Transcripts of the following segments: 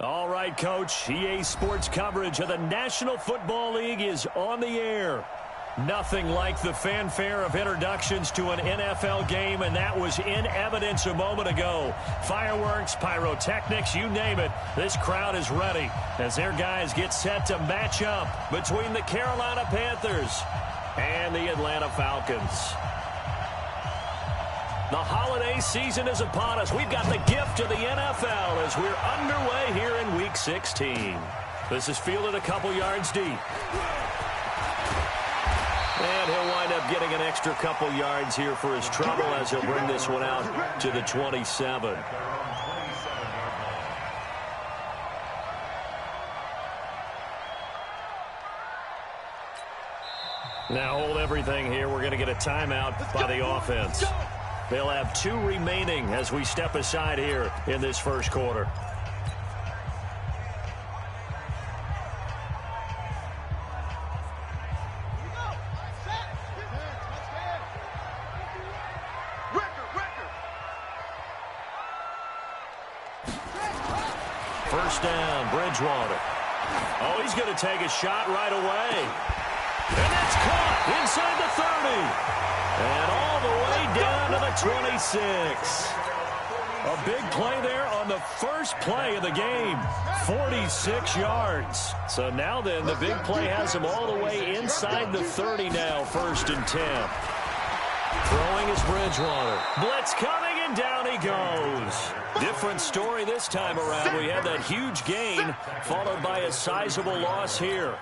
All right, Coach. EA Sports coverage of the National Football League is on the air. Nothing like the fanfare of introductions to an NFL game, and that was in evidence a moment ago. Fireworks, pyrotechnics, you name it. This crowd is ready as their guys get set to match up between the Carolina Panthers and the Atlanta Falcons. The holiday season is upon us. We've got the gift of the NFL as we're underway here in Week 16. This is fielded a couple yards deep. And he'll wind up getting an extra couple yards here for his trouble as he'll bring this one out to the 27. Now hold everything here. We're going to get a timeout by the offense. They'll have 2 remaining as we step aside here in this first quarter. First down, Bridgewater. Oh, he's going to take a shot right away. And that's caught inside the 30. And all the way down to the 26. A big play there on the first play of the game. 46 yards. So now then, the big play has him all the way inside the 30 now, 1st and 10. Throwing is Bridgewater. Blitz coming, and down he goes. Different story this time around. We had that huge gain, followed by a sizable loss here.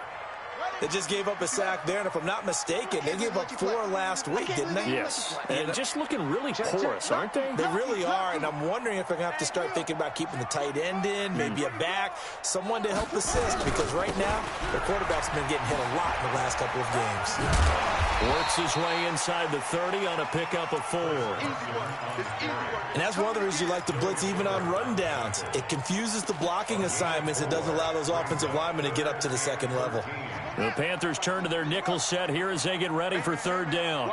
They just gave up a sack there, and if I'm not mistaken, they gave up 4 last week, didn't they? Yes. And just looking really porous, aren't they? They really are, and I'm wondering if they're going to have to start thinking about keeping the tight end in, maybe a back, someone to help assist, because right now, their quarterback's been getting hit a lot in the last couple of games. Works his way inside the 30 on a pickup of 4. And that's one of the reasons you like to blitz even on rundowns. It confuses the blocking assignments. It doesn't allow those offensive linemen to get up to the second level. The Panthers turn to their nickel set here as they get ready for 3rd down.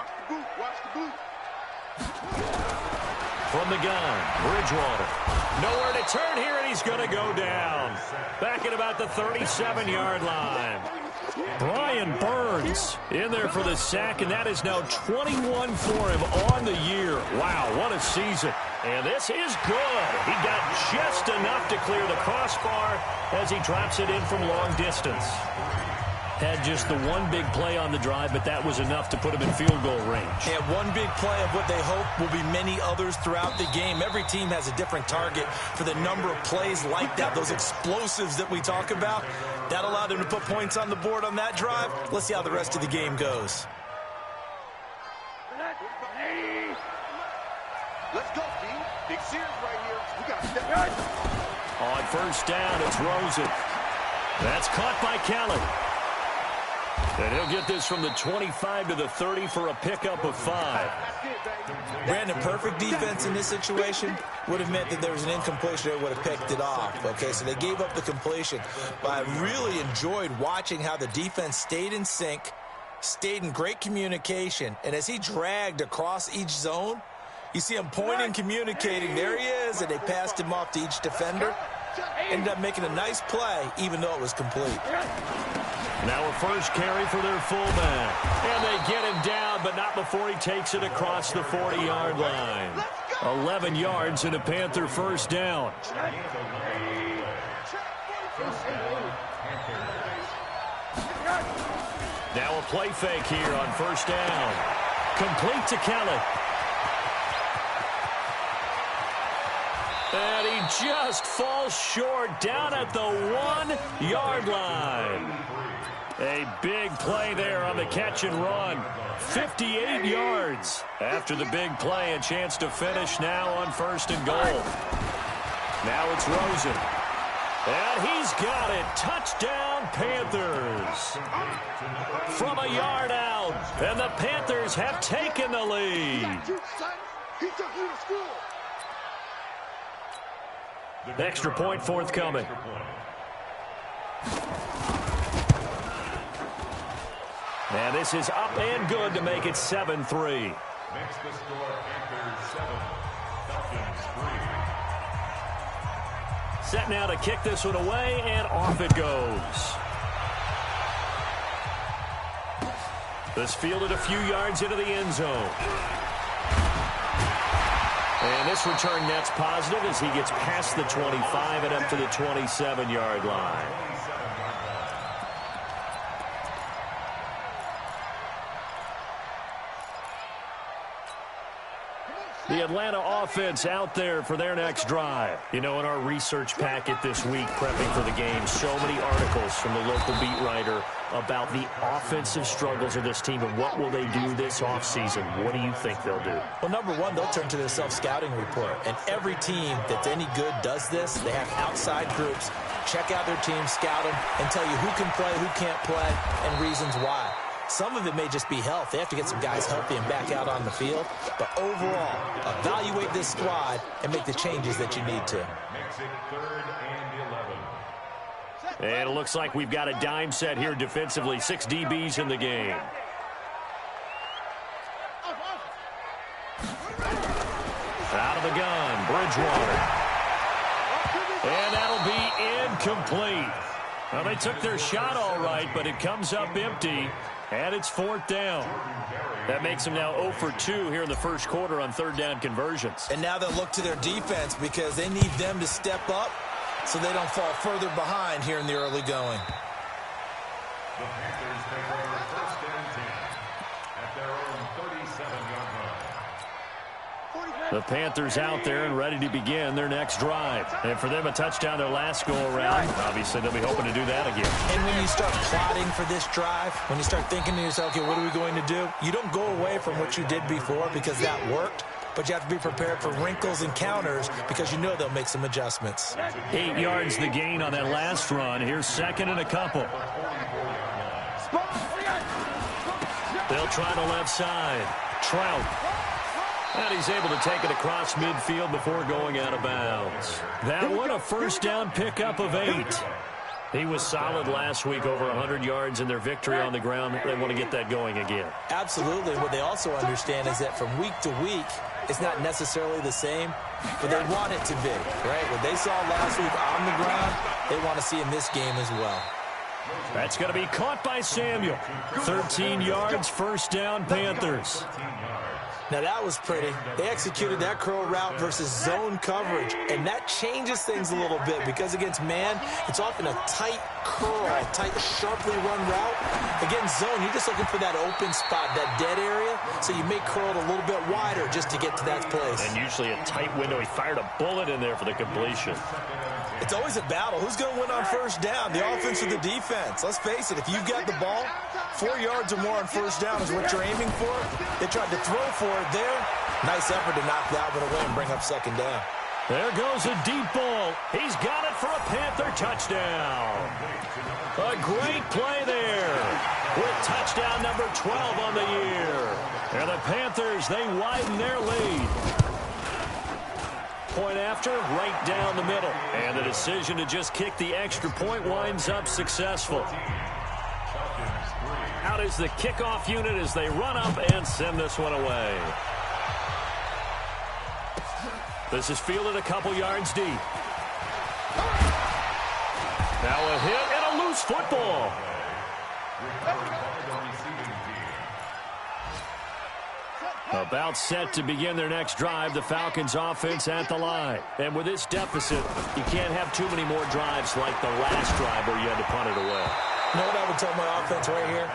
From the gun, Bridgewater. Nowhere to turn here, and he's going to go down. Back at about the 37-yard line. Brian Burns in there for the sack, and that is now 21 for him on the year. Wow, what a season. And this is good. He got just enough to clear the crossbar as he drops it in from long distance. Had just the one big play on the drive, but that was enough to put him in field goal range. And one big play of what they hope will be many others throughout the game. Every team has a different target for the number of plays like that, those explosives that we talk about. That allowed him to put points on the board on that drive. Let's see how the rest of the game goes. Let's go, D. Big series right here. We got to step right. On 1st down, it's Rosen. That's caught by Kelly. And he'll get this from the 25 to the 30 for a pickup of 5. Brandon, perfect defense in this situation would have meant that there was an incompletion that would have picked it off. Okay, so they gave up the completion. But I really enjoyed watching how the defense stayed in sync, stayed in great communication. And as he dragged across each zone, you see him pointing, communicating. There he is, and they passed him off to each defender. Ended up making a nice play, even though it was complete. Now a first carry for their fullback. And they get him down, but not before he takes it across the 40-yard line. 11 yards and a Panther 1st down. Now a play fake here on 1st down. Complete to Kelly. And he just falls short down at the 1-yard line. A big play there on the catch and run. 58 yards. After the big play, a chance to finish now on 1st and goal. Now it's Rosen. And he's got it. Touchdown, Panthers. From a yard out. And the Panthers have taken the lead. Extra point forthcoming. And this is up and good to make it 7-3. Next the score, Panthers 7, Falcons Set now to kick this one away, and off it goes. This fielded a few yards into the end zone. And this return net's positive as he gets past the 25 and up to the 27-yard line. The Atlanta offense out there for their next drive. You know, in our research packet this week, prepping for the game, so many articles from the local beat writer about the offensive struggles of this team and what will they do this offseason. What do you think they'll do? Well, number one, they'll turn to their self-scouting report. And every team that's any good does this. They have outside groups. Check out their team, scout them, and tell you who can play, who can't play, and reasons why. Some of it may just be health. They have to get some guys healthy and back out on the field. But overall, evaluate this squad and make the changes that you need to. And it looks like we've got a dime set here defensively. 6 DBs in the game. Out of the gun, Bridgewater. And that'll be incomplete. Well, they took their shot all right, but it comes up empty. And it's 4th down. That makes them now 0 for 2 here in the first quarter on 3rd down conversions. And now they'll look to their defense because they need them to step up so they don't fall further behind here in the early going. The Panthers take over 1st and 10 at their own 37-yard line. The Panthers out there and ready to begin their next drive. And for them, a touchdown their last go-around. Obviously, they'll be hoping to do that again. And when you start plotting for this drive, when you start thinking to yourself, okay, what are we going to do? You don't go away from what you did before because that worked. But you have to be prepared for wrinkles and counters because you know they'll make some adjustments. 8 yards the gain on that last run. Here's 2nd and a couple. They'll try the left side. Trout. And he's able to take it across midfield before going out of bounds. That one, a 1st down pickup of 8. He was solid last week, over 100 yards in their victory on the ground. They want to get that going again. Absolutely. What they also understand is that from week to week, it's not necessarily the same, but they want it to be, right? What they saw last week on the ground, they want to see in this game as well. That's going to be caught by Samuel. 13 yards, 1st down, Panthers. Now, that was pretty. They executed that curl route versus zone coverage, and that changes things a little bit because against man, it's often a tight curl, tight, sharply run route. Against zone, you're just looking for that open spot, that dead area, so you may curl it a little bit wider just to get to that place. And usually a tight window. He fired a bullet in there for the completion. It's always a battle. Who's going to win on 1st down, the offense or the defense? Let's face it, if you've got the ball, 4 yards or more on 1st down is what you're aiming for. They tried to throw for it there. Nice effort to knock that one away and bring up 2nd down. There goes a deep ball. He's got it for a Panther touchdown. A great play there with touchdown number 12 on the year. And the Panthers, they widen their lead. Point after, right down the middle. And the decision to just kick the extra point winds up successful. Out is the kickoff unit as they run up and send this one away. This is fielded a couple yards deep. Now a hit and a loose football. About set to begin their next drive, the Falcons offense at the line. And with this deficit, you can't have too many more drives like the last drive where you had to punt it away. You know what I would tell my offense right here?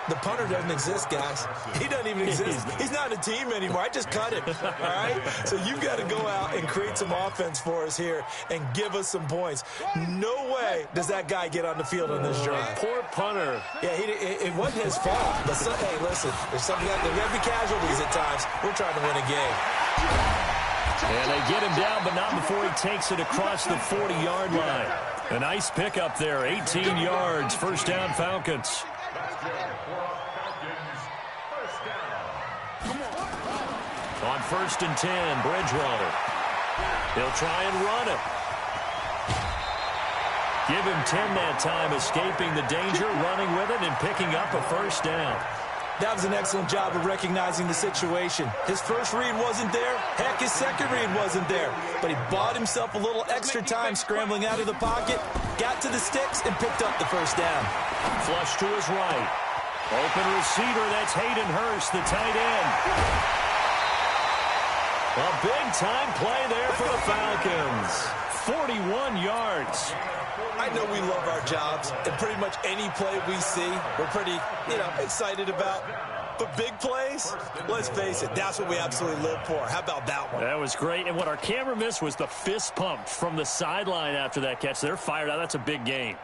The punter doesn't exist, guys. He doesn't even exist. He's not in a team anymore. I just cut him, all right? So you've got to go out and create some offense for us here and give us some points. No way does that guy get on the field on this drive. Poor punter. Yeah, it wasn't his fault. But, hey, listen, there's got to be casualties at times. We're trying to win a game. And they get him down, but not before he takes it across the 40-yard line. A nice pickup there, 18 yards, 1st down Falcons. On 1st and 10, Bridgewater. He'll try and run it. Give him 10 that time, escaping the danger, running with it, and picking up a 1st down. That was an excellent job of recognizing the situation. His first read wasn't there. Heck, his second read wasn't there. But he bought himself a little extra time scrambling out of the pocket, got to the sticks, and picked up the first down. Flush to his right. Open receiver, that's Hayden Hurst, the tight end. A big-time play there for the Falcons. 41 yards. I know we love our jobs, and pretty much any play we see, we're pretty, excited about. But big plays, let's face it, that's what we absolutely live for. How about that one? That was great, and what our camera missed was the fist pump from the sideline after that catch. They're fired out. That's a big game.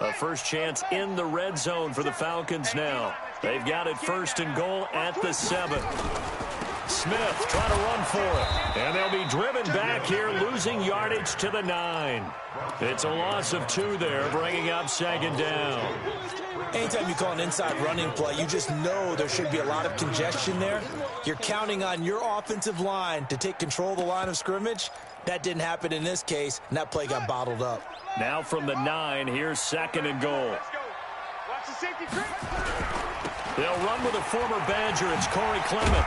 A first chance in the red zone for the Falcons now. They've got it 1st and goal at the 7. Smith trying to run for it. And they'll be driven back here, losing yardage to the 9. It's a loss of 2 there, bringing up 2nd down. Anytime you call an inside running play, you just know there should be a lot of congestion there. You're counting on your offensive line to take control of the line of scrimmage. That didn't happen in this case, and that play got bottled up. Now from the 9, here's 2nd and goal. They'll run with a former Badger. It's Corey Clement.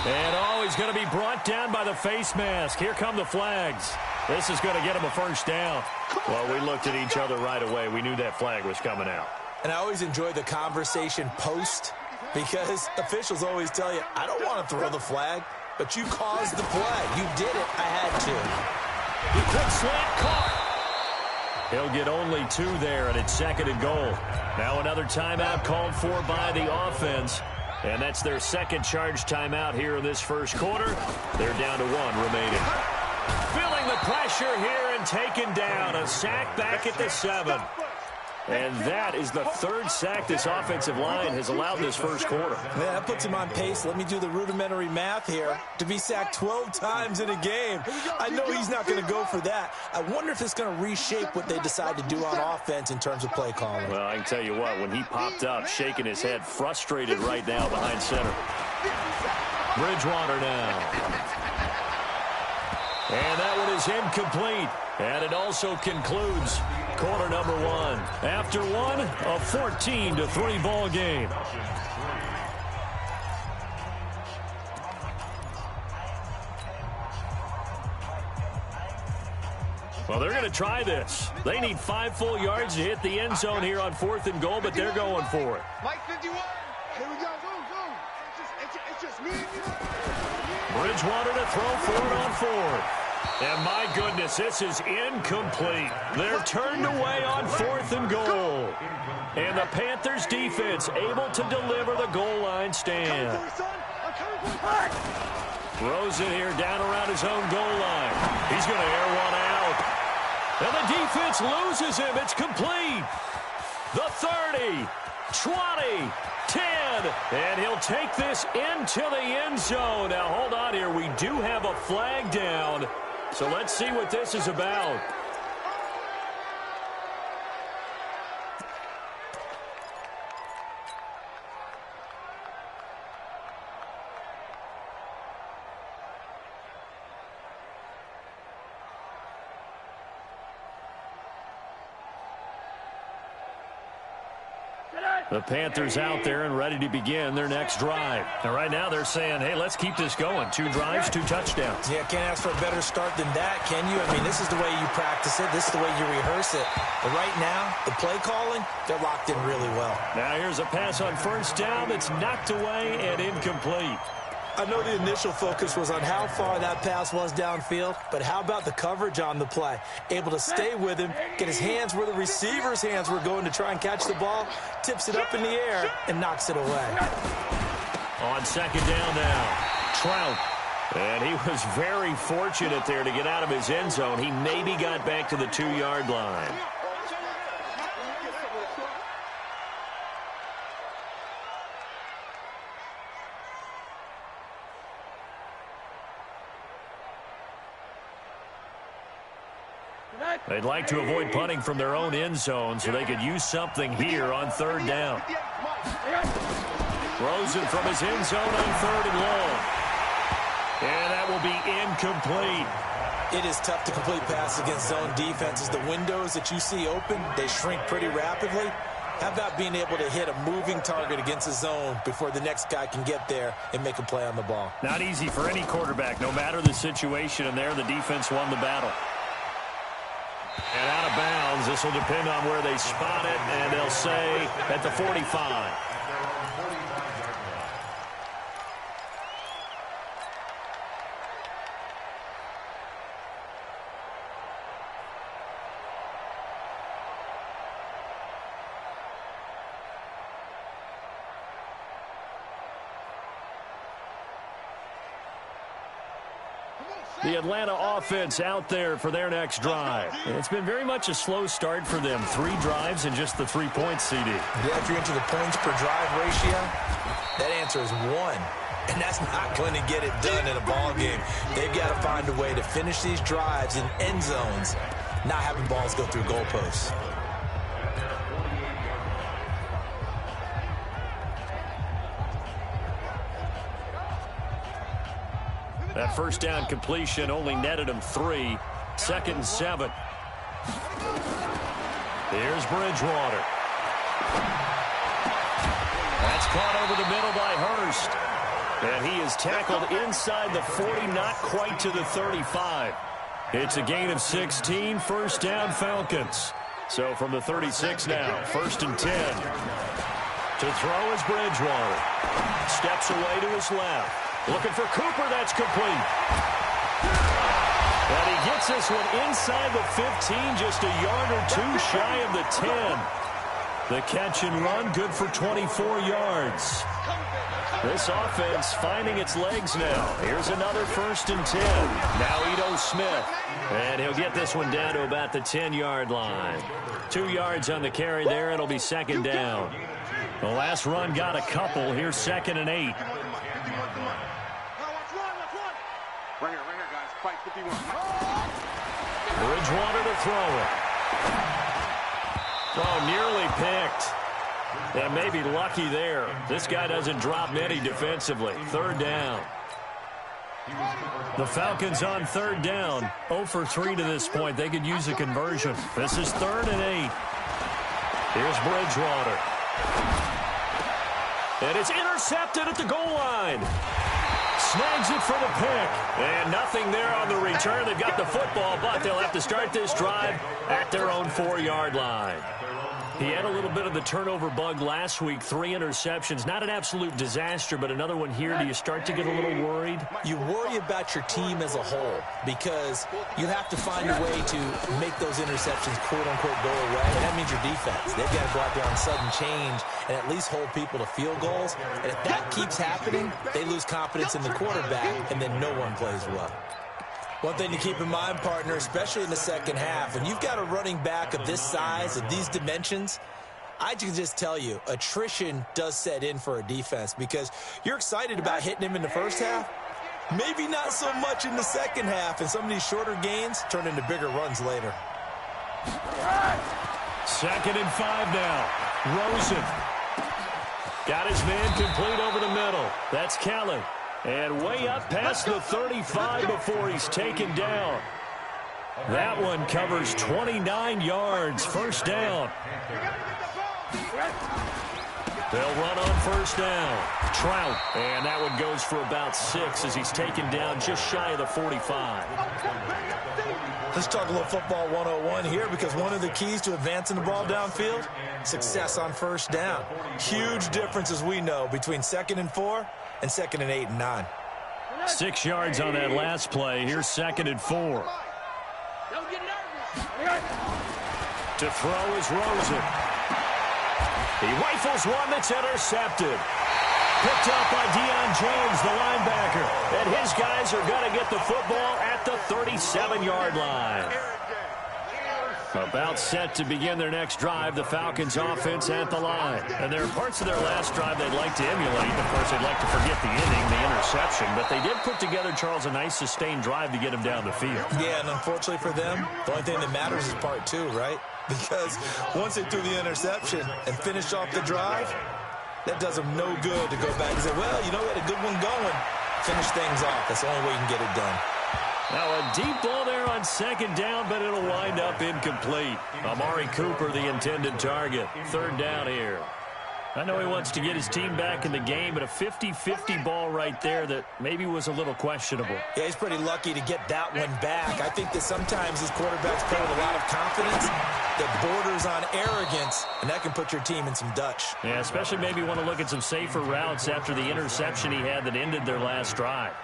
And, he's going to be brought down by the face mask. Here come the flags. This is going to get him a first down. Well, we looked at each other right away. We knew that flag was coming out. And I always enjoy the conversation post because officials always tell you, I don't want to throw the flag, but you caused the play. You did it. I had to. The quick slant caught. He'll get only 2 there, and it's 2nd and goal. Now another timeout called for by the offense. And that's their second charge timeout here in this first quarter. They're down to 1 remaining. Feeling the pressure here and taken down. A sack back at the 7. And that is the 3rd sack this offensive line has allowed this first quarter. Man, that puts him on pace. Let me do the rudimentary math here. To be sacked 12 times in a game. I know he's not going to go for that. I wonder if it's going to reshape what they decide to do on offense in terms of play calling. Well, I can tell you what, when he popped up, shaking his head, frustrated right now behind center. Bridgewater now. And that one is incomplete. And it also concludes quarter number 1. After 1, a 14-3 ball game. Well, they're going to try this. They need 5 full yards to hit the end zone here on 4th and goal, but they're going for it. Mike 51. Here we go. Go. It's just me and you. Bridgewater to throw for it on 4th. And my goodness, this is incomplete. They're turned away on 4th and goal. And the Panthers defense able to deliver the goal line stand. Rosen here down around his own goal line. He's going to air one out. And the defense loses him. It's complete. The 30, 20, 10. And he'll take this into the end zone. Now, hold on here. We do have a flag down. So let's see what this is about. The Panthers out there and ready to begin their next drive. And right now they're saying, hey, let's keep this going. 2 drives, 2 touchdowns. Yeah, can't ask for a better start than that, can you? I mean, this is the way you practice it. This is the way you rehearse it. But right now, the play calling, they're locked in really well. Now here's a pass on first down that's knocked away and incomplete. I know the initial focus was on how far that pass was downfield, but how about the coverage on the play? Able to stay with him, get his hands where the receiver's hands were going to try and catch the ball, tips it up in the air, and knocks it away. On 2nd down now, Trout. And he was very fortunate there to get out of his end zone. He maybe got back to the 2-yard line. They'd like to avoid punting from their own end zone so they could use something here on 3rd down. Rosen from his end zone on 3rd and long. And that will be incomplete. It is tough to complete passes against zone defenses. The windows that you see open, they shrink pretty rapidly. How about being able to hit a moving target against a zone before the next guy can get there and make a play on the ball? Not easy for any quarterback, no matter the situation, and there the defense won the battle. And out of bounds, this will depend on where they spot it, and they'll say at the 45. The Atlanta offense out there for their next drive. It's been very much a slow start for them. 3 drives and just the 3 points, CD. Yeah, if you're into the points per drive ratio, that answer is 1. And that's not going to get it done in a ball game. They've got to find a way to finish these drives in end zones, not having balls go through goalposts. That first down completion only netted him 3. 2nd and 7. Here's Bridgewater. That's caught over the middle by Hurst. And he is tackled inside the 40, not quite to the 35. It's a gain of 16, first down Falcons. So from the 36 now, 1st and 10. To throw is Bridgewater. Steps away to his left. Looking for Cooper, that's complete. And he gets this one inside the 15, just a yard or 2 shy of the 10. The catch and run, good for 24 yards. This offense finding its legs now. Here's another 1st and 10. Now Ito Smith. And he'll get this one down to about the 10-yard line. 2 yards on the carry there. It'll be 2nd down. The last run got a couple. Here's 2nd and 8. Right here, guys. Fight 51. Bridgewater to throw it. Oh, nearly picked. And maybe lucky there. This guy doesn't drop many defensively. 3rd down. The Falcons on 3rd down. 0 for 3 to this point. They could use a conversion. This is 3rd and 8. Here's Bridgewater. And it's intercepted at the goal line. Snags it for the pick. And nothing there on the return. They've got the football, but they'll have to start this drive at their own 4-yard line. He had a little bit of the turnover bug last week. 3 interceptions. Not an absolute disaster, but another one here. Do you start to get a little worried? You worry about your team as a whole because you have to find a way to make those interceptions, quote-unquote, go away. And that means your defense. They've got to go out there on sudden change and at least hold people to field goals. And if that keeps happening, they lose confidence in the quarterback, and then no one plays well. One thing to keep in mind, partner, especially in the second half, when you've got a running back of this size, of these dimensions, I can just tell you, attrition does set in for a defense because you're excited about hitting him in the first half, maybe not so much in the second half, and some of these shorter gains turn into bigger runs later. 2nd and 5 now. Rosen. Got his man complete over the middle. That's Kelly. And way up past the 35 before he's taken down. That one covers 29 yards. 1st down. They'll run on 1st down. Trout. And that one goes for about 6 as he's taken down just shy of the 45. Let's talk a little football 101 here because one of the keys to advancing the ball downfield, success on 1st down. Huge difference, as we know, between 2nd and 4 and 2nd and 8 and 9. 6 yards on that last play. Here's 2nd and 4. To throw is Rosen. He rifles one that's intercepted. Picked up by Deion Jones, the linebacker. And his guys are going to get the football at the 37-yard line. About set to begin their next drive, the Falcons offense at the line. And there are parts of their last drive they'd like to emulate. Of course, they'd like to forget the inning, the interception. But they did put together, Charles, a nice sustained drive to get him down the field. Yeah, and unfortunately for them, the only thing that matters is part 2, right? Because once they threw the interception and finished off the drive, that does them no good to go back and say, well, you know, we had a good one going. Finish things off. That's the only way you can get it done. Now a deep ball there on second down, but it'll wind up incomplete. Amari Cooper, the intended target. Third down here. I know he wants to get his team back in the game, but a 50-50 ball right there that maybe was a little questionable. Yeah, he's pretty lucky to get that one back. I think that sometimes these quarterbacks play with a lot of confidence that borders on arrogance, and that can put your team in some Dutch. Yeah, especially maybe want to look at some safer routes after the interception he had that ended their last drive.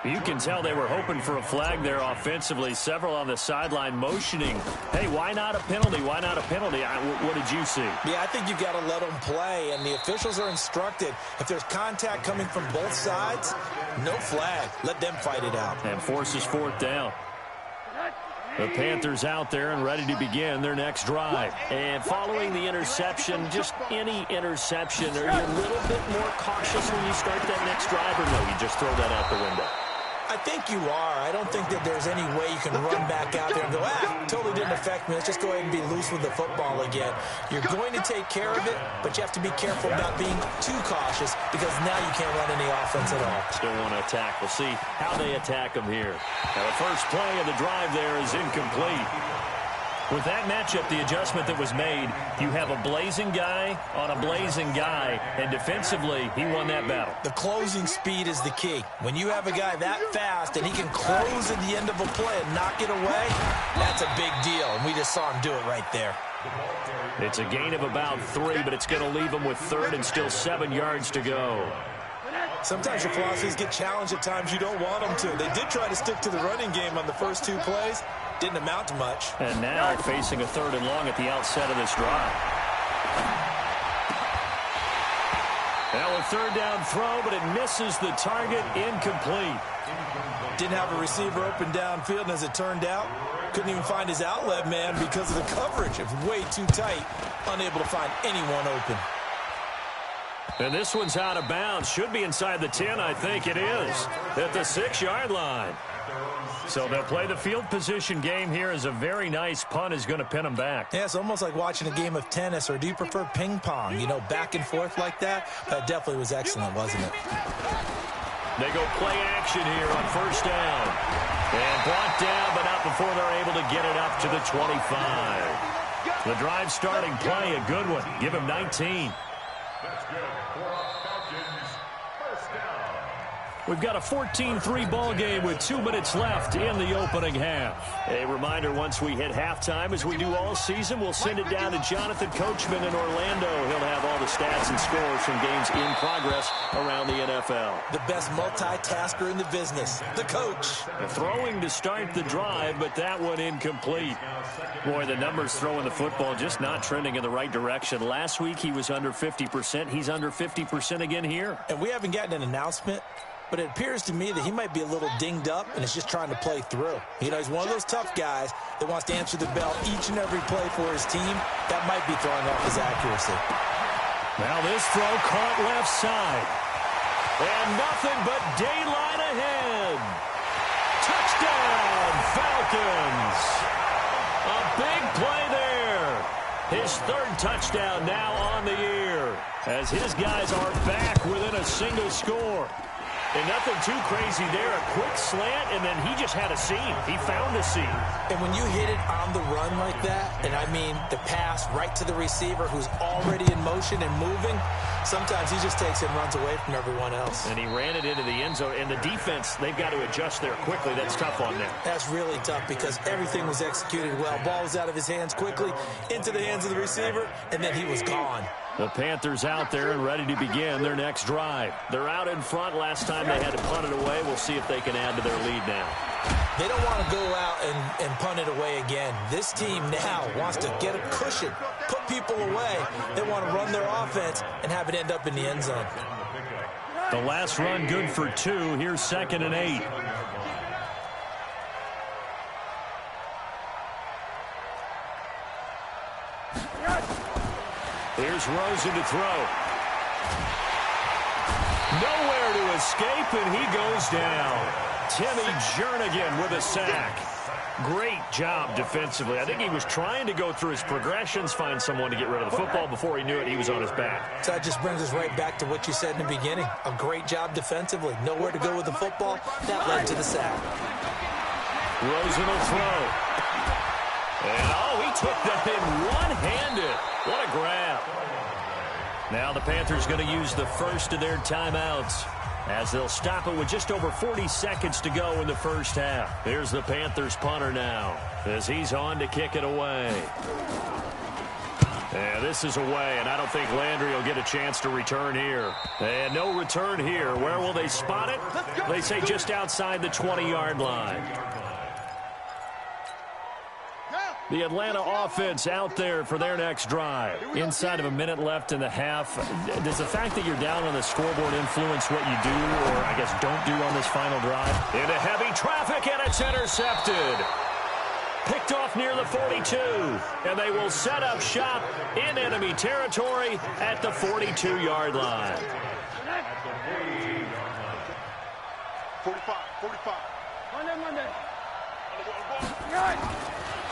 You can tell they were hoping for a flag there offensively. Several on the sideline motioning, hey, why not a penalty? Why not a penalty? What did you see? Yeah, I think you've got to let them play, and the officials are instructed, if there's contact coming from both sides, no flag. Let them fight it out. And forces fourth down. The Panthers out there and ready to begin their next drive. And following the interception, just any interception, are you a little bit more cautious when you start that next drive, or no, you just throw that out the window? I think you are. I don't think that there's any way you can run back out there and go, totally didn't affect me. Let's just go ahead and be loose with the football again. You're going to take care of it, but you have to be careful about being too cautious because now you can't run any offense at all. Still want to attack. We'll see how they attack them here. Now, the first play of the drive there is incomplete. With that matchup, the adjustment that was made, you have a blazing guy on a blazing guy, and defensively, he won that battle. The closing speed is the key. When you have a guy that fast and he can close at the end of a play and knock it away, that's a big deal, and we just saw him do it right there. It's a gain of about 3, but it's going to leave him with third and still 7 yards to go. Sometimes your philosophies get challenged at times you don't want them to. They did try to stick to the running game on the first 2 plays. Didn't amount to much. And now facing a third and long at the outset of this drive. Now a third down throw, but it misses the target, incomplete. Didn't have a receiver open downfield, and as it turned out, couldn't even find his outlet man because of the coverage. It was way too tight, unable to find anyone open. And this one's out of bounds. Should be inside the 10, I think it is, at the 6-yard line. So they'll play the field position game here as a very nice punt is going to pin them back. Yeah, it's almost like watching a game of tennis, or do you prefer ping pong? You know, back and forth like that? That definitely was excellent, wasn't it? They go play action here on first down. And brought down, but not before they're able to get it up to the 25. The drive starting play, a good one. Give him 19. That's good. For Falcons, first down. We've got a 14-3 ball game with 2 minutes left in the opening half. A reminder, once we hit halftime, as we do all season, we'll send it down to Jonathan Coachman in Orlando. He'll have all the stats and scores from games in progress around the NFL. The best multitasker in the business, the coach. Throwing to start the drive, but that one incomplete. Boy, the numbers throwing the football just not trending in the right direction. Last week he was under 50%. He's under 50% again here. And we haven't gotten an announcement, but it appears to me that he might be a little dinged up and is just trying to play through. You know, he's one of those tough guys that wants to answer the bell each and every play for his team. That might be throwing off his accuracy. Now this throw caught left side. And nothing but daylight ahead. Touchdown, Falcons. A big play there. His third touchdown now on the year, as his guys are back within a single score. And nothing too crazy there. A quick slant, and then he just had a seam. He found a seam. And when you hit it on the run like that, and I mean the pass right to the receiver who's already in motion and moving, sometimes he just takes it and runs away from everyone else. And he ran it into the end zone. And the defense, they've got to adjust there quickly. That's tough on them. That's really tough because everything was executed well. Ball was out of his hands quickly, into the hands of the receiver, and then he was gone. The Panthers out there and ready to begin their next drive. They're out in front. Last time they had to punt it away. We'll see if they can add to their lead now. They don't want to go out and punt it away again. This team now wants to get a cushion, put people away. They want to run their offense and have it end up in the end zone. The last run good for 2. Here's 2nd and 8. Here's Rosen to throw. Nowhere to escape, and he goes down. Timmy Jernigan with a sack. Great job defensively. I think he was trying to go through his progressions, find someone to get rid of the football. Before he knew it, he was on his back. So that just brings us right back to what you said in the beginning. A great job defensively. Nowhere to go with the football. That led to the sack. Rosen will throw. And, oh, he took that in one-handed. What a grab. Now the Panthers going to use the first of their timeouts as they'll stop it with just over 40 seconds to go in the first half. Here's the Panthers punter now as he's on to kick it away. And this is away, and I don't think Landry will get a chance to return here. And no return here. Where will they spot it? They say just outside the 20-yard line. The Atlanta offense out there for their next drive. Inside of a minute left in the half. Does the fact that you're down on the scoreboard influence what you do, or I guess don't do on this final drive? Into heavy traffic, and it's intercepted. Picked off near the 42, and they will set up shop in enemy territory at the 42-yard line. 45. Monday.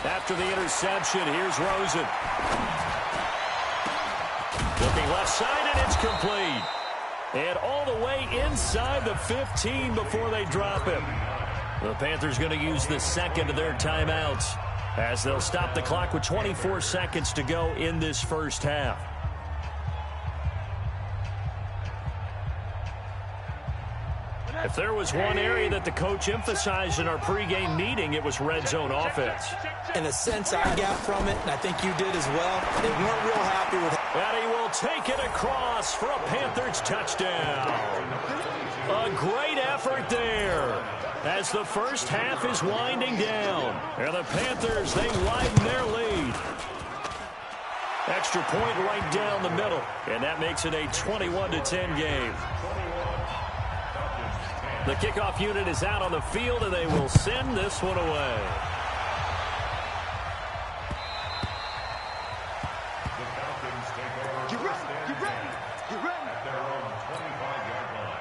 After the interception, here's Rosen. Looking left side, and it's complete. And all the way inside the 15 before they drop him. The Panthers going to use the second of their timeouts as they'll stop the clock with 24 seconds to go in this first half. If there was one area that the coach emphasized in our pregame meeting, it was red zone offense. And the sense I got from it, and I think you did as well, they weren't real happy with it. And he will take it across for a Panthers touchdown. A great effort there as the first half is winding down. And the Panthers, they widen their lead. Extra point right down the middle. And that makes it a 21-10 game. The kickoff unit is out on the field, and they will send this one away. The Falcons take over. Get ready. At their own 25-yard line.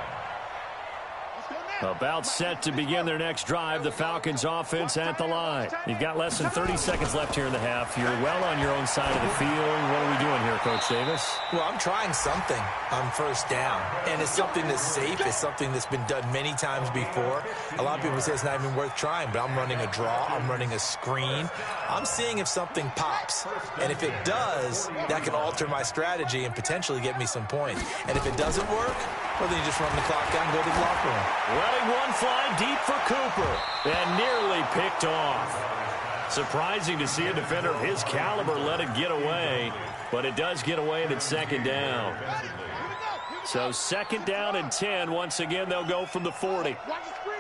About set to begin their next drive, the Falcons offense at the line. You've got less than 30 seconds left here in the half. You're well on your own side of the field. What are we doing here, Coach Davis? Well, I'm trying something on first down, and it's something that's safe. It's something that's been done many times before. A lot of people say it's not even worth trying, but I'm running a draw. I'm running a screen. I'm seeing if something pops, and if it does, that can alter my strategy and potentially get me some points. And if it doesn't work, well, then you just run the clock out and go to the locker room. Letting one fly deep for Cooper, and nearly picked off. Surprising to see a defender of his caliber let it get away, but it does get away, and it's second down. So second down and 10. Once again, they'll go from the 40. Watch the screen.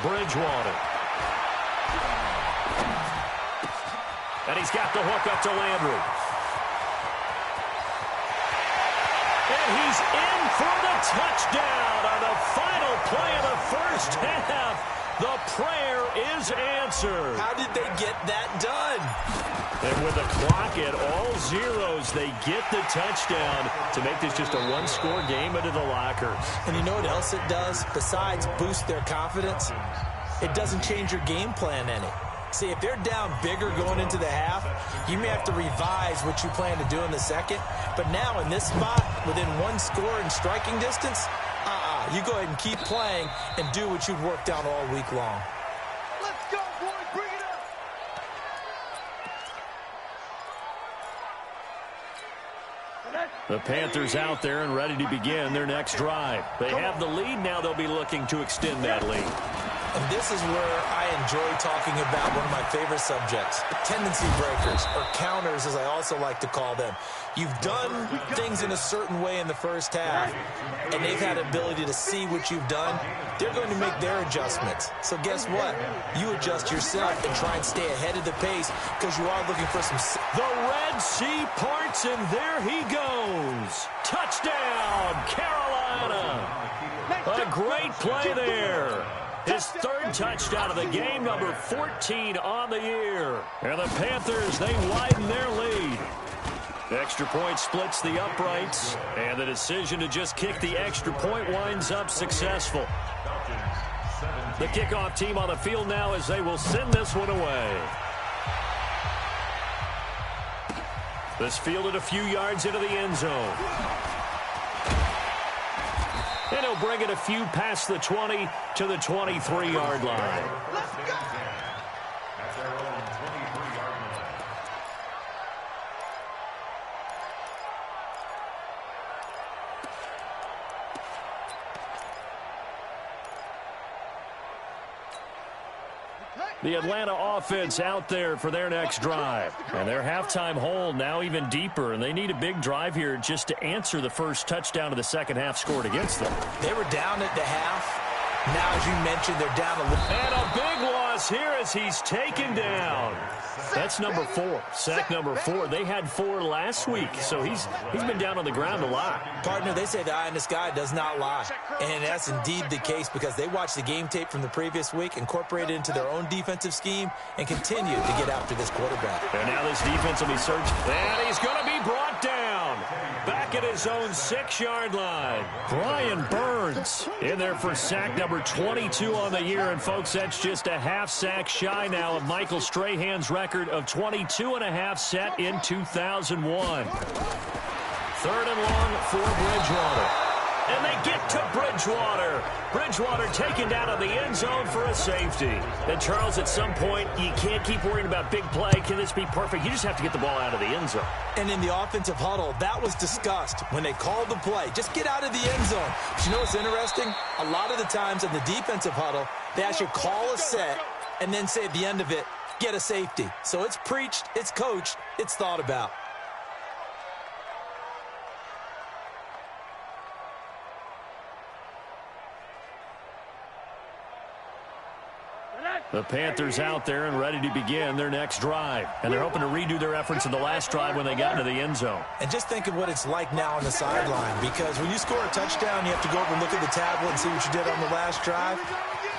Bridgewater. And he's got the hook up to Landry. And he's in for the touchdown on the final play of the first half. The prayer is answered. How did they get that done? And with the clock at all zeros, they get the touchdown to make this just a one-score game into the lockers. And you know what else it does? Besides boost their confidence, it doesn't change your game plan any. See, if they're down bigger going into the half, you may have to revise what you plan to do in the second. But now in this spot, within one score and striking distance, you go ahead and keep playing and do what you've worked on all week long. Let's go, boys. Bring it up. The Panthers out there and ready to begin their next drive. They have the lead. Now they'll be looking to extend that lead. And this is where I enjoy talking about one of my favorite subjects, tendency breakers, or counters as I also like to call them. You've done things in a certain way in the first half, and they've had ability to see what you've done. They're going to make their adjustments. So guess what? You adjust yourself and try and stay ahead of the pace because you are looking for some... The Red Sea parts, and there he goes. Touchdown, Carolina. A great play there. His third touchdown of the game, number 14 on the year. And the Panthers, they widen their lead. The extra point splits the uprights, and the decision to just kick the extra point winds up successful. The kickoff team on the field now as they will send this one away. This fielded a few yards into the end zone. And he'll bring it a few past the 20 to the 23-yard line. Let's go. At their own 23-yard line. The Atlanta offense out there for their next drive. And their halftime hole now even deeper, and they need a big drive here just to answer the first touchdown of the second half scored against them. They were down at the half. Now, as you mentioned, they're down a little. And a big loss here as he's taken down. That's number 4. Sack number 4. They had 4 last week, so he's been down on the ground a lot. Partner, they say the eye in the sky does not lie. And that's indeed the case because they watched the game tape from the previous week, incorporated it into their own defensive scheme, and continue to get after this quarterback. And now this defense will be searched. And he's going to be brought down. Back at his own 6-yard line. Brian Burns in there for sack number 22 on the year. And, folks, that's just a half sack shy now of Michael Strahan's record of 22.5 set in 2001. 3rd and long for Bridgewater. And they get to Bridgewater. Bridgewater taken down in the end zone for a safety. And, Charles, at some point, you can't keep worrying about big play. Can this be perfect? You just have to get the ball out of the end zone. And in the offensive huddle, that was discussed when they called the play. Just get out of the end zone. But you know what's interesting? A lot of the times in the defensive huddle, they actually call a set and then say at the end of it, get a safety. So it's preached, it's coached, it's thought about. The Panthers out there and ready to begin their next drive. And they're hoping to redo their efforts in the last drive when they got into the end zone. And just think of what it's like now on the sideline, because when you score a touchdown, you have to go over and look at the tablet and see what you did on the last drive.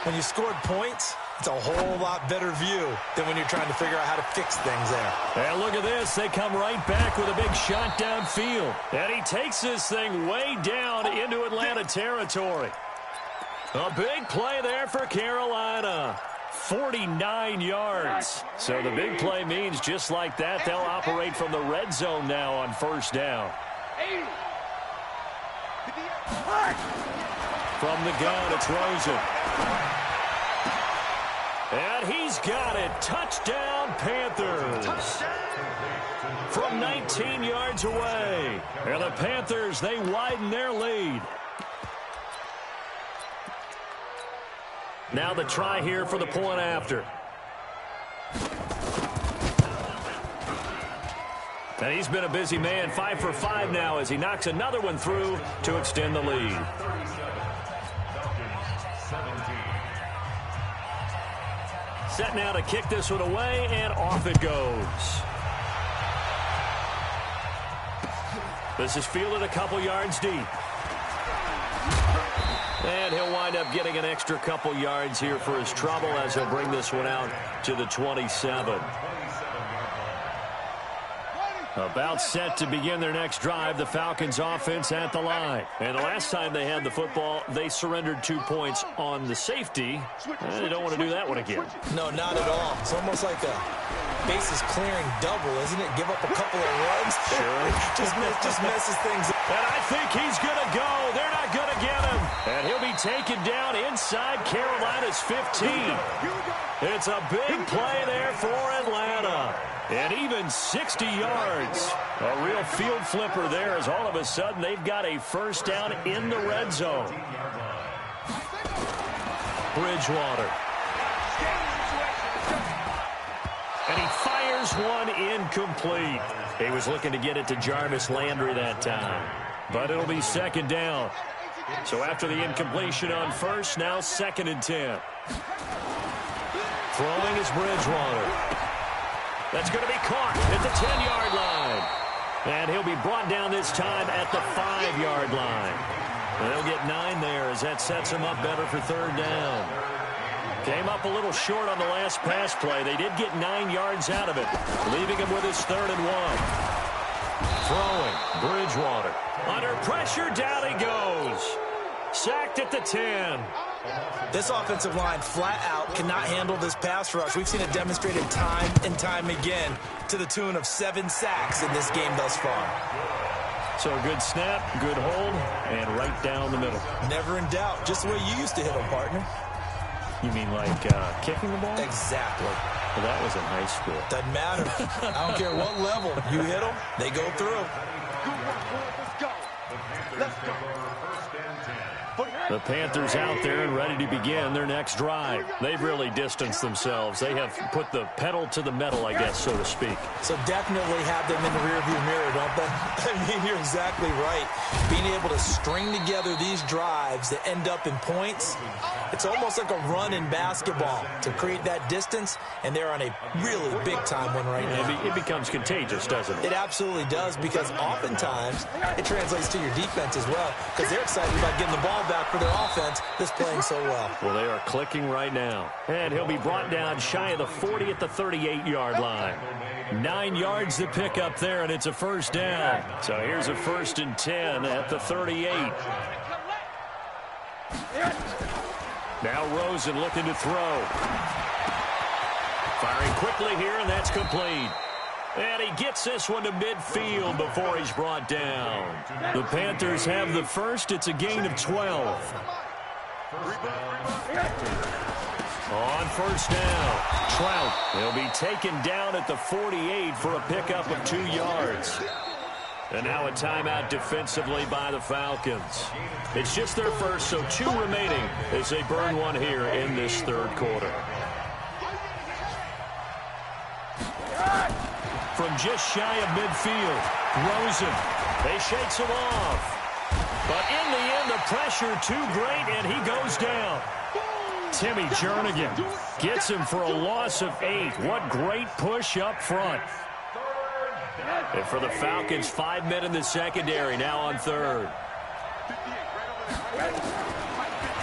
When you scored points, it's a whole lot better view than when you're trying to figure out how to fix things there. And look at this. They come right back with a big shot downfield. And he takes this thing way down into Atlanta territory. A big play there for Carolina. 49 yards. So the big play means just like that, they'll operate from the red zone now on first down. From the gun, it's Rosen. And he's got it. Touchdown, Panthers. From 19 yards away. And the Panthers, they widen their lead. Now the try here for the point after. And he's been a busy man, 5 for 5 now as he knocks another one through to extend the lead. Set now to kick this one away, and off it goes. This is fielded a couple yards deep. And he'll wind up getting an extra couple yards here for his trouble as he'll bring this one out to the 27. About set to begin their next drive, the Falcons offense at the line. And the last time they had the football, they surrendered 2 points on the safety. And they don't want to do that one again. No, not at all. It's almost like a bases clearing double, isn't it? Give up a couple of runs. Sure. just messes things up. And I think he's going to go. They're not going to get him. And he'll be taken down inside Carolina's 15. It's a big play there for Atlanta. And even 60 yards. A real field flipper there as all of a sudden they've got a first down in the red zone. Bridgewater. And he fires one incomplete. He was looking to get it to Jarvis Landry that time. But it'll be second down. So after the incompletion on first, now 2nd and 10. Throwing is Bridgewater. That's going to be caught at the 10-yard line. And he'll be brought down this time at the 5-yard line. And they'll get 9 there as that sets him up better for third down. Came up a little short on the last pass play. They did get 9 yards out of it, leaving him with his 3rd and 1. Throwing, Bridgewater. Under pressure, down he goes. Sacked at the 10. This offensive line flat out cannot handle this pass rush. We've seen it demonstrated time and time again to the tune of 7 sacks in this game thus far. So a good snap, good hold, and right down the middle. Never in doubt. Just the way you used to hit them, partner. You mean like kicking the ball? Exactly. Well, that was in high school. Doesn't matter. I don't care what level. You hit them, they go through. Let's go. Let's go. The Panthers out there and ready to begin their next drive. They've really distanced themselves. They have put the pedal to the metal, I guess, so to speak. So definitely have them in the rearview mirror, don't they? I mean, you're exactly right. Being able to string together these drives that end up in points, it's almost like a run in basketball to create that distance, and they're on a really big-time one right now. It becomes contagious, doesn't it? It absolutely does, because oftentimes it translates to your defense as well, because they're excited about getting the ball back for their offense that's playing so well. Well, they are clicking right now. And he'll be brought down shy of the 40 at the 38-yard line. 9 yards to pick up there, and it's a first down. So here's a 1st and 10 at the 38. Now Rosen looking to throw. Firing quickly here, and that's complete. And he gets this one to midfield before he's brought down. The Panthers have the first. It's a gain of 12. On first down, Trout will be taken down at the 48 for a pickup of 2 yards. And now a timeout defensively by the Falcons. It's just their first, so 2 remaining as they burn one here in this third quarter. From just shy of midfield, Rosen. They shakes him off. But in the end, the pressure too great, and he goes down. Timmy Jernigan gets him for a loss of 8. What great push up front. And for the Falcons, 5 men in the secondary, now on third.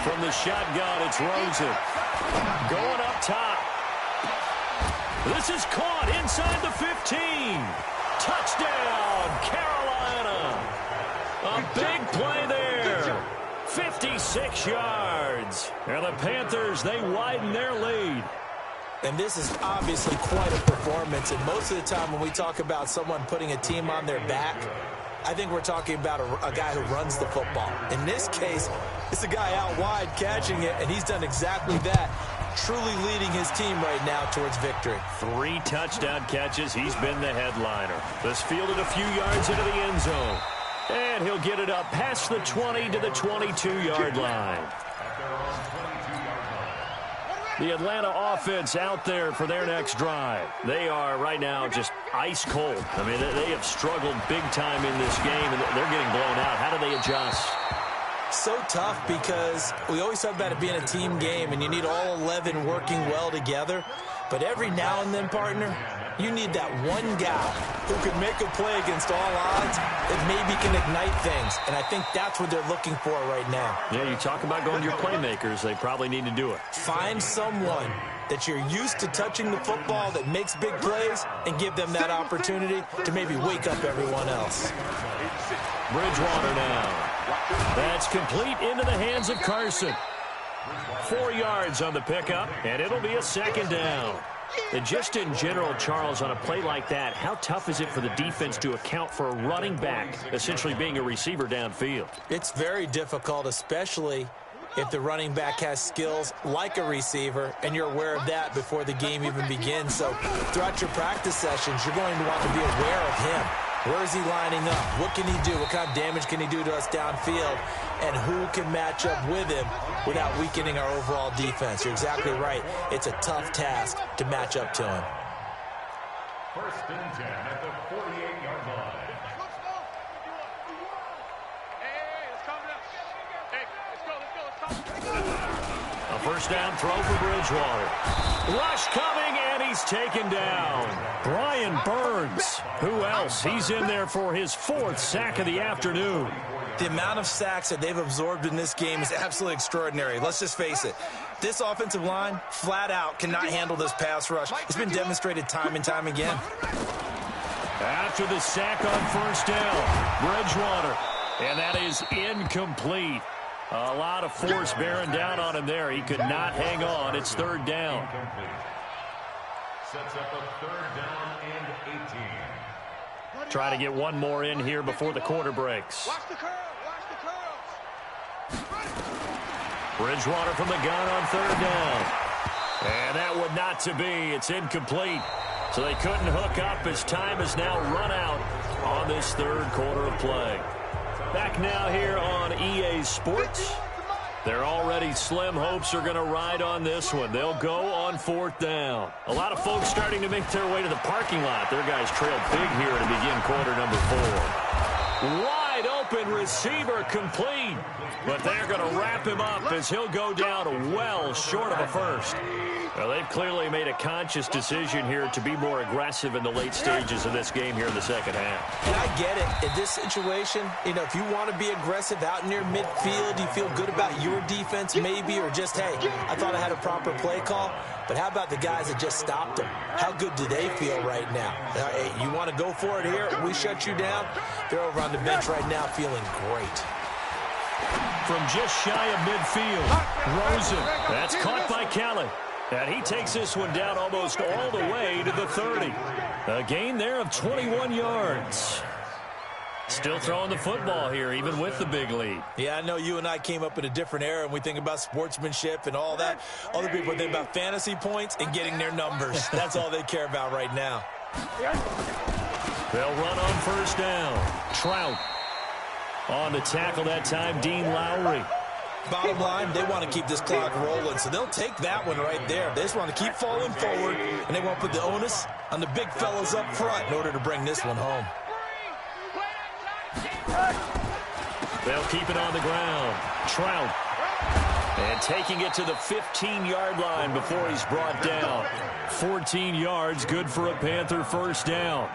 From the shotgun, it's Rosen. Going up top. This is caught inside the 15. Touchdown, Carolina. A big play there. 56 yards. And the Panthers, they widen their lead. And this is obviously quite a performance. And most of the time when we talk about someone putting a team on their back, I think we're talking about a guy who runs the football. In this case, it's a guy out wide catching it, and he's done exactly that. Truly leading his team right now towards victory. 3 touchdown catches. He's been the headliner. This fielded a few yards into the end zone. And he'll get it up past the 20 to the 22-yard line. The Atlanta offense out there for their next drive. They are right now just ice cold. I mean, they have struggled big time in this game, and they're getting blown out. How do they adjust? So tough, because we always talk about it being a team game, and you need all 11 working well together. But every now and then, partner, you need that one guy who can make a play against all odds that maybe can ignite things. And I think that's what they're looking for right now. Yeah, you talk about going to your playmakers. They probably need to do it. Find someone that you're used to touching the football that makes big plays and give them that opportunity to maybe wake up everyone else. Bridgewater now. That's complete into the hands of Carson. 4 yards on the pickup, and it'll be a 2nd down. And just in general, Charles, on a play like that, how tough is it for the defense to account for a running back essentially being a receiver downfield? It's very difficult, especially if the running back has skills like a receiver, and you're aware of that before the game even begins. So throughout your practice sessions, you're going to want to be aware of him. Where is he lining up? What can he do? What kind of damage can he do to us downfield? And who can match up with him without weakening our overall defense? You're exactly right. It's a tough task to match up to him. 1st and 10 at the 48-yard line. A first down throw for Bridgewater. Rush coming, and he's taken down. Brian Burns. Who else? He's in there for his 4th sack of the afternoon. The amount of sacks that they've absorbed in this game is absolutely extraordinary. Let's just face it. This offensive line, flat out, cannot handle this pass rush. It's been demonstrated time and time again. After the sack on first down, Bridgewater. And that is incomplete. A lot of force bearing down on him there. He could not hang on. It's third down. Sets up a third down and 18. Try to get one more in here before the quarter breaks. Watch the curl. Watch the curls. Bridgewater from the gun on third down. And that would not to be. It's incomplete. So they couldn't hook up as time has now run out on this third quarter of play. Back now here on EA Sports. Their already slim hopes are going to ride on this one. They'll go on fourth down. A lot of folks starting to make their way to the parking lot. Their guys trailed big here to begin quarter number 4. Wide open receiver complete. But they're going to wrap him up as he'll go down well short of a first. Well, they've clearly made a conscious decision here to be more aggressive in the late stages of this game here in the second half. And I get it. In this situation, you know, if you want to be aggressive out near midfield, you feel good about your defense maybe, or just, hey, I thought I had a proper play call. But how about the guys that just stopped them? How good do they feel right now? Hey, you want to go for it here? We shut you down. They're over on the bench right now feeling great. From just shy of midfield, Rosen. That's caught by Kelly. And he takes this one down almost all the way to the 30. A gain there of 21 yards. Still throwing the football here, even with the big lead. Yeah, I know you and I came up in a different era, and we think about sportsmanship and all that. Other people think about fantasy points and getting their numbers. That's all they care about right now. They'll run on first down. Trout on the tackle that time, Dean Lowry. Bottom line, they want to keep this clock rolling, so they'll take that one right there. They just want to keep falling forward, and they want to put the onus on the big fellas up front in order to bring this one home. They'll keep it on the ground. Trout. And taking it to the 15-yard line before he's brought down. 14 yards, good for a Panther first down.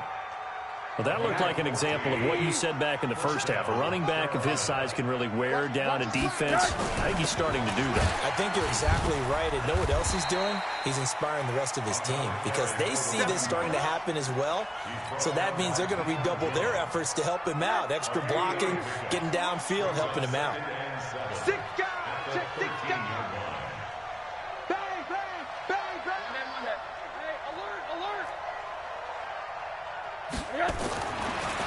Well, that looked like an example of what you said back in the first half. A running back of his size can really wear down a defense. I think he's starting to do that. I think you're exactly right. And know what else he's doing? He's inspiring the rest of his team because they see this starting to happen as well. So that means they're going to redouble their efforts to help him out. Extra blocking, getting downfield, helping him out. 6 guys. Check 6 guys. Bang, bang, bang, bang. Hey, alert, alert.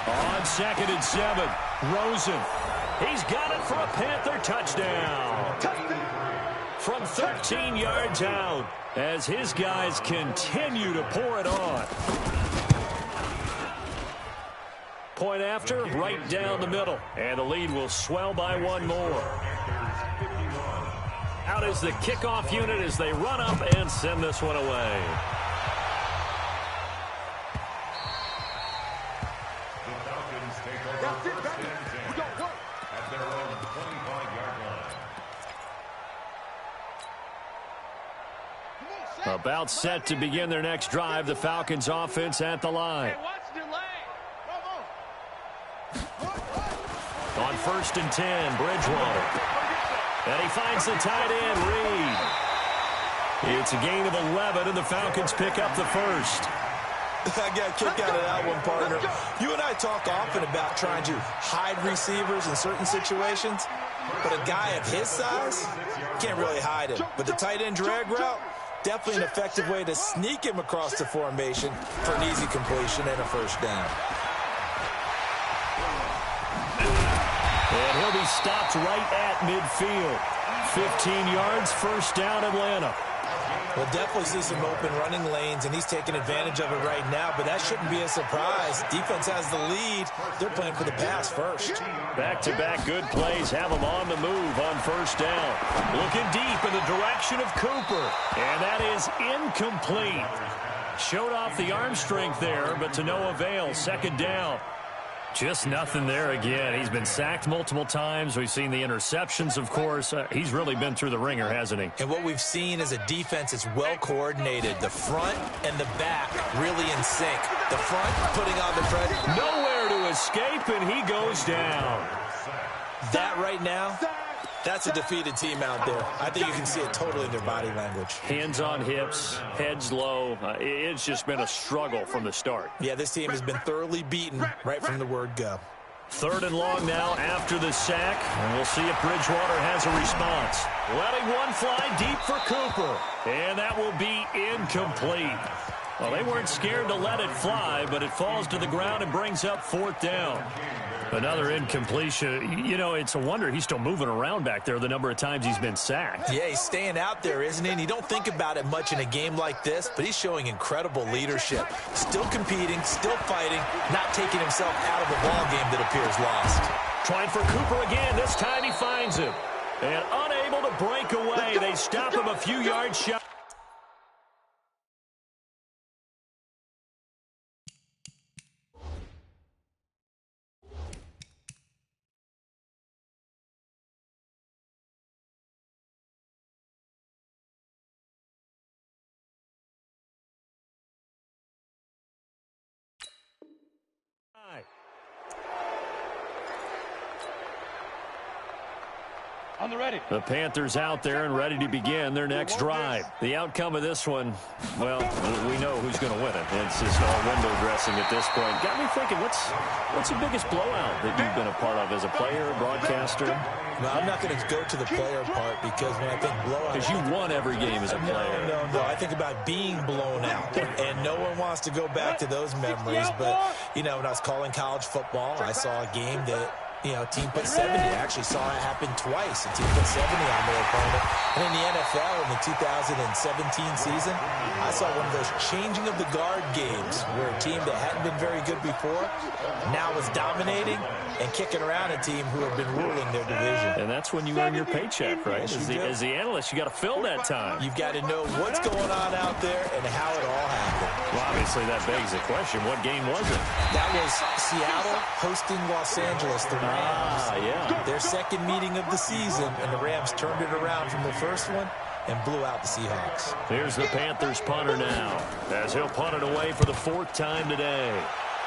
On 2nd and 7, Rosen. He's got it for a Panther touchdown. From 13 yards out as his guys continue to pour it on. Point after, right down the middle. And the lead will swell by one more. Out is the kickoff unit as they run up and send this one away. About set to begin their next drive. The Falcons offense at the line. On 1st and 10, Bridgewater. And he finds the tight end, Reed. It's a gain of 11, and the Falcons pick up the first. I got a kick out of that one, partner. You and I talk often about trying to hide receivers in certain situations, but a guy of his size can't really hide him. But the tight end drag route, definitely an effective way to sneak him across the formation for an easy completion and a first down. And he'll be stopped right at midfield. 15 yards, first down, Atlanta. We'll definitely see some open running lanes, and he's taking advantage of it right now, but that shouldn't be a surprise. Defense has the lead. They're playing for the pass first. Back-to-back good plays have him on the move on first down. Looking deep in the direction of Cooper, and that is incomplete. Showed off the arm strength there, but to no avail. Second down. Just nothing there again. He's been sacked multiple times. We've seen the interceptions, of course. He's really been through the ringer, hasn't he? And what we've seen is a defense that's well coordinated. The front and the back really in sync. The front putting on the pressure. Nowhere to escape, and he goes down. That right now, that's a defeated team out there. I think you can see it totally in their body language. Hands on hips, heads low. It's just been a struggle from the start. Yeah, this team has been thoroughly beaten right from the word go. 3rd and long now after the sack, and we'll see if Bridgewater has a response. Letting one fly deep for Cooper, and that will be incomplete. Well, they weren't scared to let it fly, but it falls to the ground and brings up 4th down. Another incompletion. You know, it's a wonder he's still moving around back there the number of times he's been sacked. Yeah, he's staying out there, isn't he? And you don't think about it much in a game like this, but he's showing incredible leadership. Still competing, still fighting, not taking himself out of a ball game that appears lost. Trying for Cooper again. This time he finds him. And unable to break away. They stop him a few yards shy. On the ready. The Panthers out there and ready to begin their next drive. The outcome of this one, well, we know who's going to win it. It's just all window dressing at this point. Got me thinking, what's the biggest blowout that you've been a part of as a player, broadcaster? Well, I'm not going to go to the player part because when I think blowout... Because you won every game as a player. No. I think about being blown out. And no one wants to go back to those memories. But, you know, when I was calling college football, I saw a game that... You know, team put 70. I actually saw it happen twice. A team put 70 on their opponent. And in the NFL in the 2017 season, I saw one of those changing of the guard games where a team that hadn't been very good before now was dominating and kicking around a team who had been ruling their division. And that's when you earn your paycheck, right? As the analyst, you got to fill that time. You've got to know what's going on out there and how it all happened. Well, obviously that begs the question, what game was it? That was Seattle hosting Los Angeles, the Rams. Yeah. Their second meeting of the season, and the Rams turned it around from the first one and blew out the Seahawks. Here's the Panthers punter now, as he'll punt it away for the 4th time today.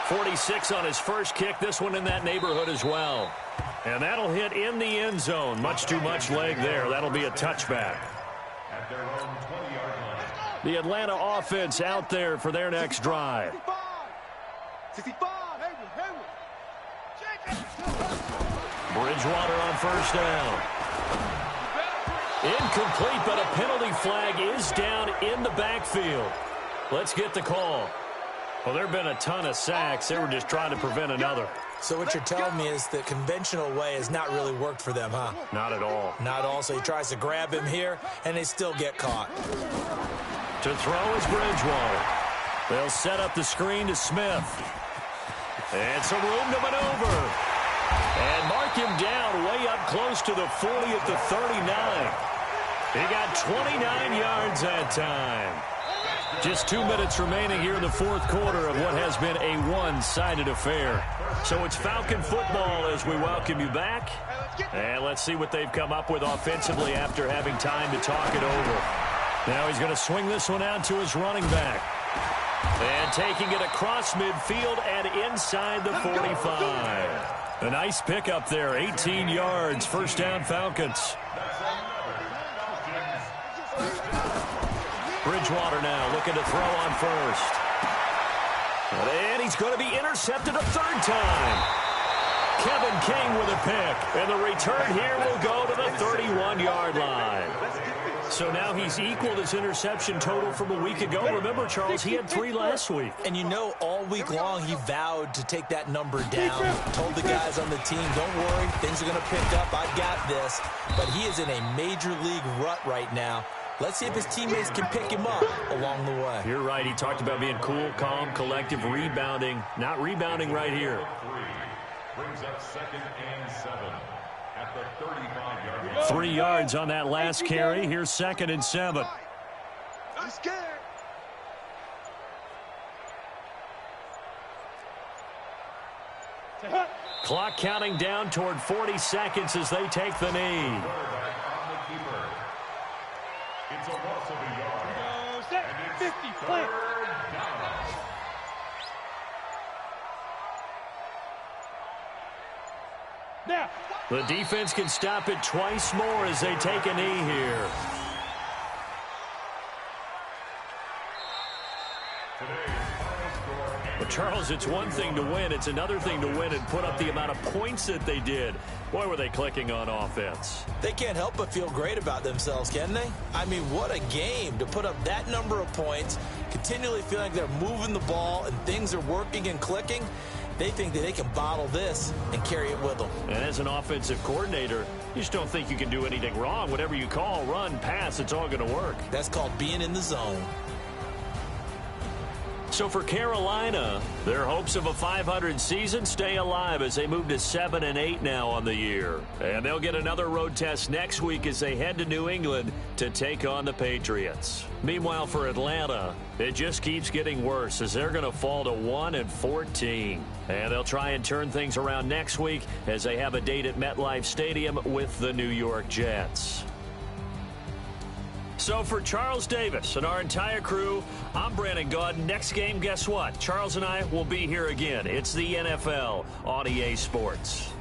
46 on his first kick, this one in that neighborhood as well. And that'll hit in the end zone. Much too much leg there. That'll be a touchback. At their own 20-yard line. The Atlanta offense out there for their next drive. 65. Bridgewater on 1st down. Incomplete, but a penalty flag is down in the backfield. Let's get the call. Well, there have been a ton of sacks. They were just trying to prevent another. So what you're telling me is the conventional way has not really worked for them, huh? Not at all. Not at all. So he tries to grab him here, and they still get caught. To throw is Bridgewater. They'll set up the screen to Smith. And some room to maneuver. And mark him down way up close to the 40 at the 39. He got 29 yards that time. Just 2 minutes remaining here in the 4th quarter of what has been a one-sided affair. So it's Falcon football as we welcome you back. And let's see what they've come up with offensively after having time to talk it over. Now he's going to swing this one out to his running back. And taking it across midfield and inside the 45. A nice pickup there, 18 yards, 1st down Falcons. Bridgewater now looking to throw on 1st. And he's going to be intercepted a 3rd time. Kevin King with a pick. And the return here will go to the 31-yard line. So now he's equaled his interception total from a week ago. Remember, Charles, he had 3 last week. And you know, all week long he vowed to take that number down. Told the guys on the team, don't worry, things are going to pick up. I've got this. But he is in a major league rut right now. Let's see if his teammates can pick him up along the way. You're right. He talked about being cool, calm, collective, rebounding. Not rebounding right here. Brings up 2nd and 7 at the 35-yard line. 3 yards on that last carry. Here's 2nd and 7. I'm scared. Clock counting down toward 40 seconds as they take the knee. Quarterback on the keeper. It's a loss of a yard. Set. And it's 50. Plant. 3rd down. Now. The defense can stop it twice more as they take a knee here. Charles, it's one thing to win. It's another thing to win and put up the amount of points that they did. Boy, were they clicking on offense. They can't help but feel great about themselves, can they? I mean, what a game to put up that number of points, continually feeling like they're moving the ball and things are working and clicking. They think that they can bottle this and carry it with them. And as an offensive coordinator, you just don't think you can do anything wrong. Whatever you call, run, pass, it's all going to work. That's called being in the zone. So for Carolina, their hopes of a 500 season stay alive as they move to 7-8 now on the year. And they'll get another road test next week as they head to New England to take on the Patriots. Meanwhile, for Atlanta, it just keeps getting worse as they're going to fall to 1-14. And they'll try and turn things around next week as they have a date at MetLife Stadium with the New York Jets. So for Charles Davis and our entire crew, I'm Brandon Gaudin. Next game, guess what? Charles and I will be here again. It's the NFL on EA Sports.